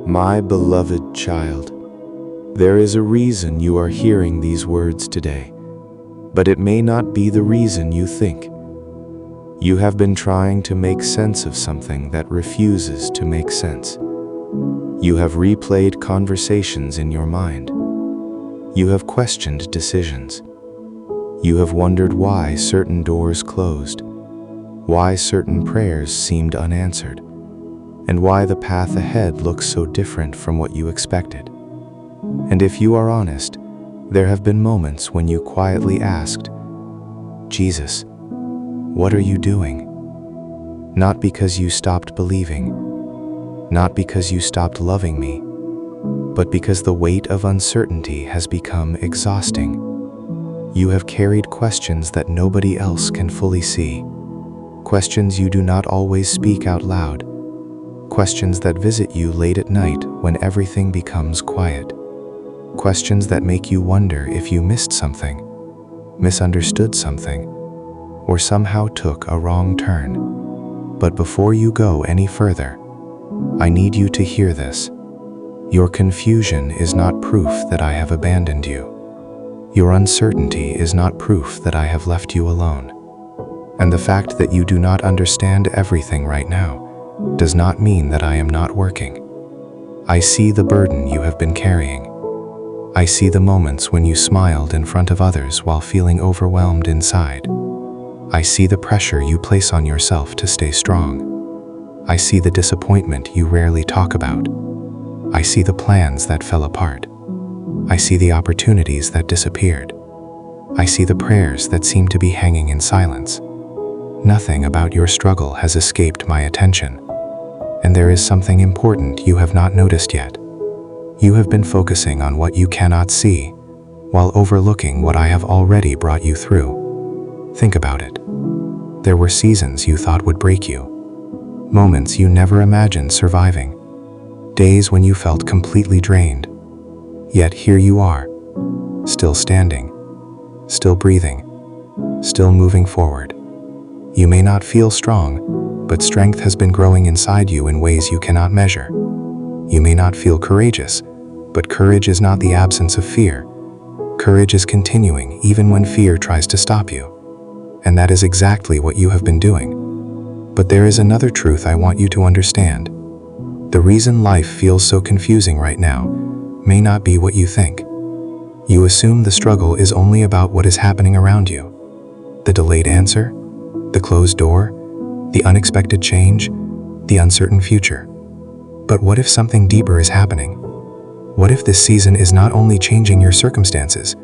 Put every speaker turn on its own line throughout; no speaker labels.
My beloved child, there is a reason you are hearing these words today, but it may not be the reason you think. You have been trying to make sense of something that refuses to make sense. You have replayed conversations in your mind. You have questioned decisions. You have wondered why certain doors closed, why certain prayers seemed unanswered, and why the path ahead looks so different from what you expected. And if you are honest, there have been moments when you quietly asked, "Jesus, what are you doing?" Not because you stopped believing, not because you stopped loving me, but because the weight of uncertainty has become exhausting. You have carried questions that nobody else can fully see, questions you do not always speak out loud, questions that visit you late at night when everything becomes quiet, questions that make you wonder if you missed something, misunderstood something, or somehow took a wrong turn. But before you go any further, I need you to hear this. Your confusion is not proof that I have abandoned you. Your uncertainty is not proof that I have left you alone. And the fact that you do not understand everything right now does not mean that I am not working. I see the burden you have been carrying. I see the moments when you smiled in front of others while feeling overwhelmed inside. I see the pressure you place on yourself to stay strong. I see the disappointment you rarely talk about. I see the plans that fell apart. I see the opportunities that disappeared. I see the prayers that seem to be hanging in silence. Nothing about your struggle has escaped my attention, and there is something important you have not noticed yet. You have been focusing on what you cannot see, while overlooking what I have already brought you through. Think about it. There were seasons you thought would break you, moments you never imagined surviving, days when you felt completely drained. Yet here you are, still standing, still breathing, still moving forward. You may not feel strong, but strength has been growing inside you in ways you cannot measure. You may not feel courageous, but courage is not the absence of fear. Courage is continuing even when fear tries to stop you. And that is exactly what you have been doing. But there is another truth I want you to understand. The reason life feels so confusing right now may not be what you think. You assume the struggle is only about what is happening around you. The delayed answer, the closed door, the unexpected change, the uncertain future. But what if something deeper is happening? What if this season is not only changing your circumstances?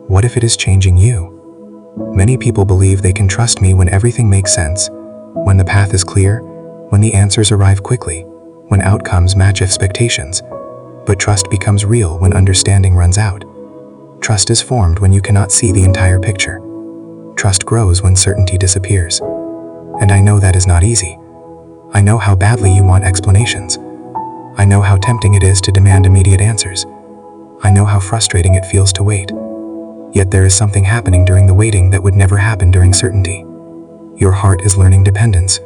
What if it is changing you? Many people believe they can trust me when everything makes sense, when the path is clear, when the answers arrive quickly, when outcomes match expectations. But trust becomes real when understanding runs out. Trust is formed when you cannot see the entire picture. Trust grows when certainty disappears. And I know that is not easy. I know how badly you want explanations. I know how tempting it is to demand immediate answers. I know how frustrating it feels to wait. Yet there is something happening during the waiting that would never happen during certainty. Your heart is learning dependence.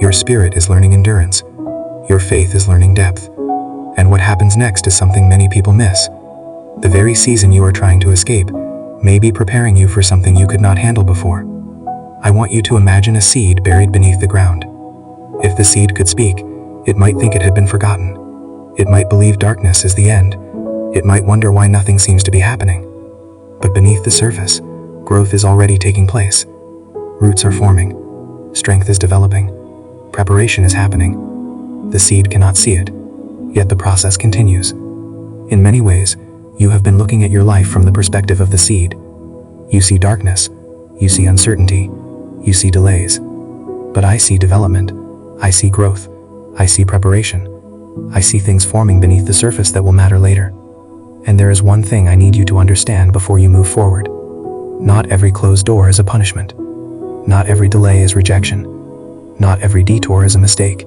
Your spirit is learning endurance. Your faith is learning depth. And what happens next is something many people miss. The very season you are trying to escape may be preparing you for something you could not handle before. I want you to imagine a seed buried beneath the ground. If the seed could speak, it might think it had been forgotten. It might believe darkness is the end. It might wonder why nothing seems to be happening. But beneath the surface, growth is already taking place. Roots are forming. Strength is developing. Preparation is happening. The seed cannot see it, yet the process continues. In many ways, you have been looking at your life from the perspective of the seed. You see darkness, you see uncertainty, you see delays. But I see development, I see growth, I see preparation. I see things forming beneath the surface that will matter later. And there is one thing I need you to understand before you move forward. Not every closed door is a punishment. Not every delay is rejection. Not every detour is a mistake.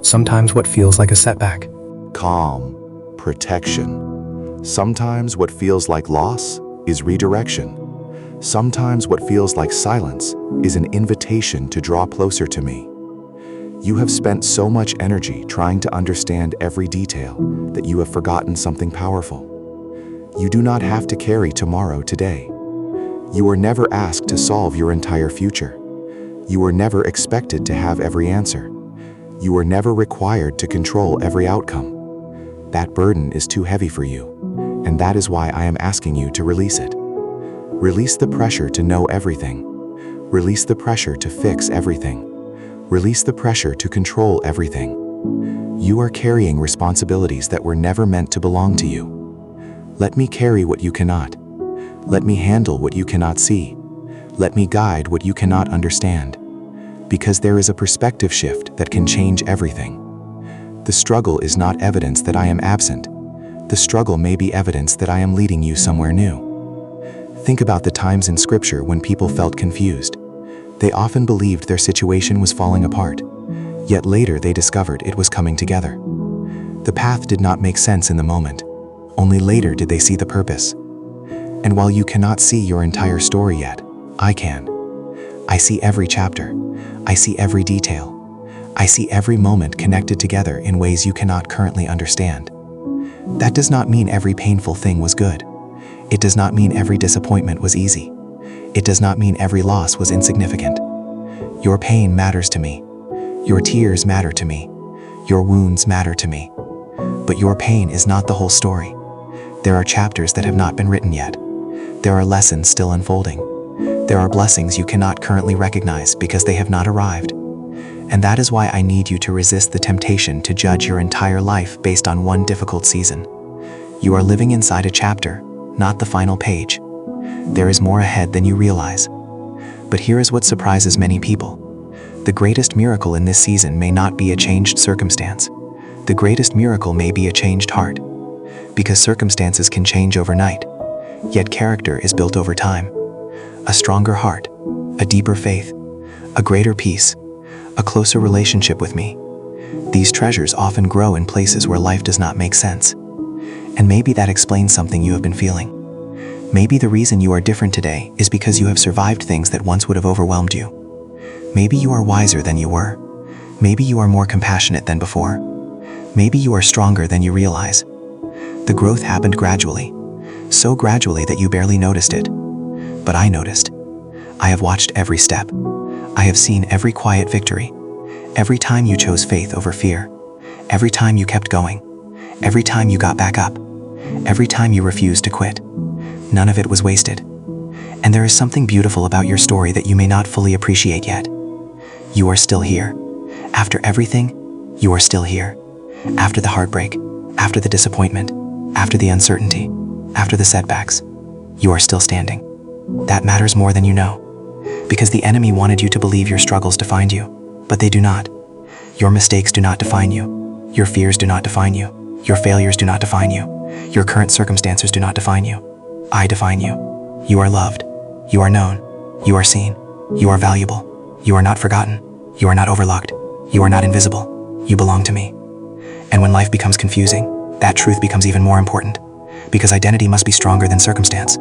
Sometimes what feels like a setback,
calm, protection. Sometimes what feels like loss is redirection. Sometimes what feels like silence is an invitation to draw closer to me. You have spent so much energy trying to understand every detail that you have forgotten something powerful. You do not have to carry tomorrow today. You were never asked to solve your entire future. You were never expected to have every answer. You were never required to control every outcome. That burden is too heavy for you, and that is why I am asking you to release it. Release the pressure to know everything. Release the pressure to fix everything. Release the pressure to control everything. You are carrying responsibilities that were never meant to belong to you. Let me carry what you cannot. Let me handle what you cannot see. Let me guide what you cannot understand. Because there is a perspective shift that can change everything. The struggle is not evidence that I am absent. The struggle may be evidence that I am leading you somewhere new. Think about the times in Scripture when people felt confused. They often believed their situation was falling apart, yet later they discovered it was coming together. The path did not make sense in the moment. Only later did they see the purpose. And while you cannot see your entire story yet, I can. I see every chapter. I see every detail. I see every moment connected together in ways you cannot currently understand. That does not mean every painful thing was good. It does not mean every disappointment was easy. It does not mean every loss was insignificant. Your pain matters to me. Your tears matter to me. Your wounds matter to me. But your pain is not the whole story. There are chapters that have not been written yet. There are lessons still unfolding. There are blessings you cannot currently recognize because they have not arrived. And that is why I need you to resist the temptation to judge your entire life based on one difficult season. You are living inside a chapter, not the final page. There is more ahead than you realize. But here is what surprises many people. The greatest miracle in this season may not be a changed circumstance. The greatest miracle may be a changed heart. Because circumstances can change overnight, yet character is built over time. A stronger heart, a deeper faith, a greater peace, a closer relationship with me. These treasures often grow in places where life does not make sense. And maybe that explains something you have been feeling. Maybe the reason you are different today is because you have survived things that once would have overwhelmed you. Maybe you are wiser than you were. Maybe you are more compassionate than before. Maybe you are stronger than you realize. The growth happened gradually, so gradually that you barely noticed it. But I noticed. I have watched every step. I have seen every quiet victory. Every time you chose faith over fear. Every time you kept going. Every time you got back up. Every time you refused to quit. None of it was wasted. And there is something beautiful about your story that you may not fully appreciate yet. You are still here. After everything, you are still here. After the heartbreak, after the disappointment, after the uncertainty, after the setbacks, you are still standing. That matters more than you know. Because the enemy wanted you to believe your struggles defined you, but they do not. Your mistakes do not define you. Your fears do not define you. Your failures do not define you. Your current circumstances do not define you. I define you. You are loved. You are known. You are seen. You are valuable. You are not forgotten. You are not overlooked. You are not invisible. You belong to me. And when life becomes confusing, that truth becomes even more important. Because identity must be stronger than circumstance.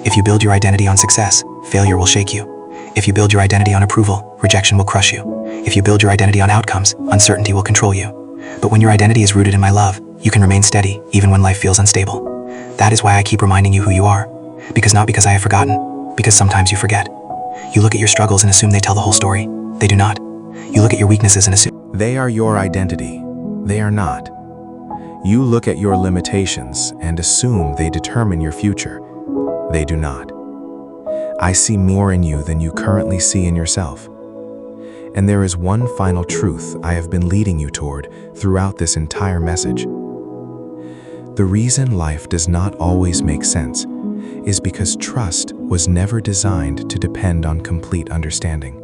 If you build your identity on success, failure will shake you. If you build your identity on approval, rejection will crush you. If you build your identity on outcomes, uncertainty will control you. But when your identity is rooted in my love, you can remain steady even when life feels unstable. That is why I keep reminding you who you are. Because not because I have forgotten, because sometimes you forget. You look at your struggles and assume they tell the whole story. They do not. You look at your weaknesses and assume
They are your identity. They are not. You look at your limitations and assume they determine your future. They do not. I see more in you than you currently see in yourself. And there is one final truth I have been leading you toward throughout this entire message. The reason life does not always make sense is because trust was never designed to depend on complete understanding.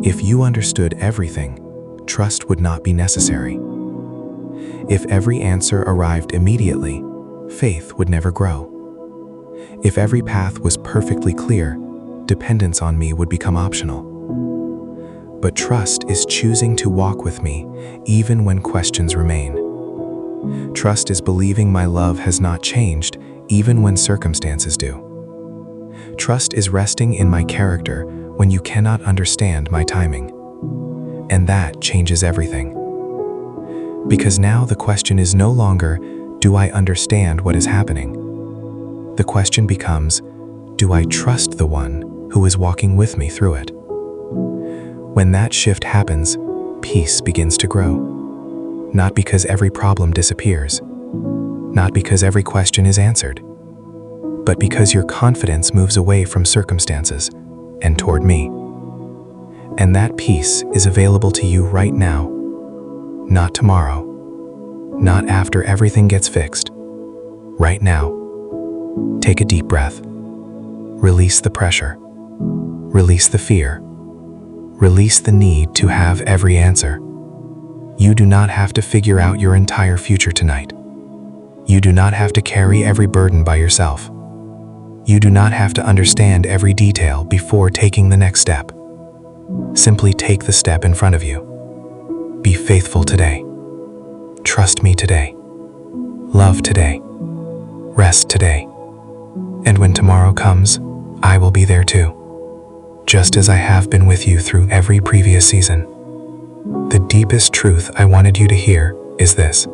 If you understood everything, trust would not be necessary. If every answer arrived immediately, faith would never grow. If every path was perfectly clear, dependence on me would become optional. But trust is choosing to walk with me even when questions remain. Trust is believing my love has not changed even when circumstances do. Trust is resting in my character when you cannot understand my timing. And that changes everything. Because now the question is no longer, do I understand what is happening? The question becomes, do I trust the one who is walking with me through it? When that shift happens, peace begins to grow. Not because every problem disappears, not because every question is answered, but because your confidence moves away from circumstances and toward me. And that peace is available to you right now, not tomorrow, not after everything gets fixed. Right now, take a deep breath. Release the pressure. Release the fear. Release the need to have every answer. You do not have to figure out your entire future tonight. You do not have to carry every burden by yourself. You do not have to understand every detail before taking the next step. Simply take the step in front of you. Be faithful today. Trust me today. Love today. Rest today. And when tomorrow comes, I will be there too. Just as I have been with you through every previous season. The deepest truth I wanted you to hear is this.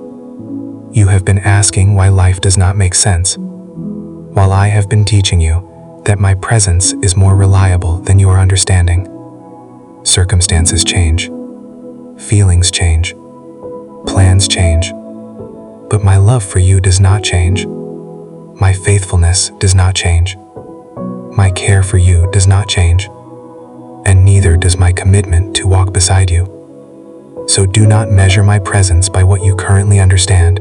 You have been asking why life does not make sense, while I have been teaching you that my presence is more reliable than your understanding. Circumstances change. Feelings change. Plans change. But my love for you does not change. My faithfulness does not change. My care for you does not change. And neither does my commitment to walk beside you. So do not measure my presence by what you currently understand.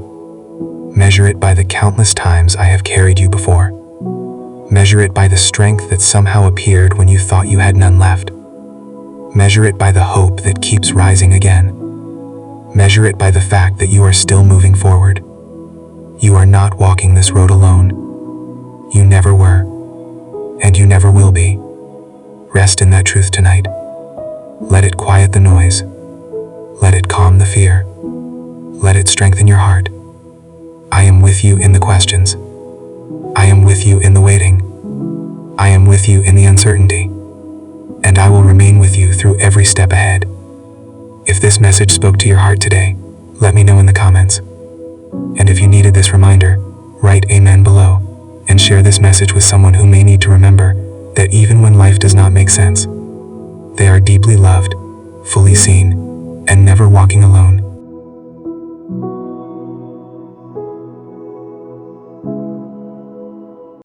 Measure it by the countless times I have carried you before. Measure it by the strength that somehow appeared when you thought you had none left. Measure it by the hope that keeps rising again. Measure it by the fact that you are still moving forward. You are not walking this road alone. You never were, and you never will be. Rest in that truth tonight. Let it quiet the noise. Let it calm the fear. Let it strengthen your heart. I am with you in the questions. I am with you in the waiting. I am with you in the uncertainty. And I will remain with you through every step ahead. If this message spoke to your heart today, let me know in the comments. And if you needed this reminder, write Amen below and share this message with someone who may need to remember that even when life does not make sense, they are deeply loved, fully seen, and never walking alone.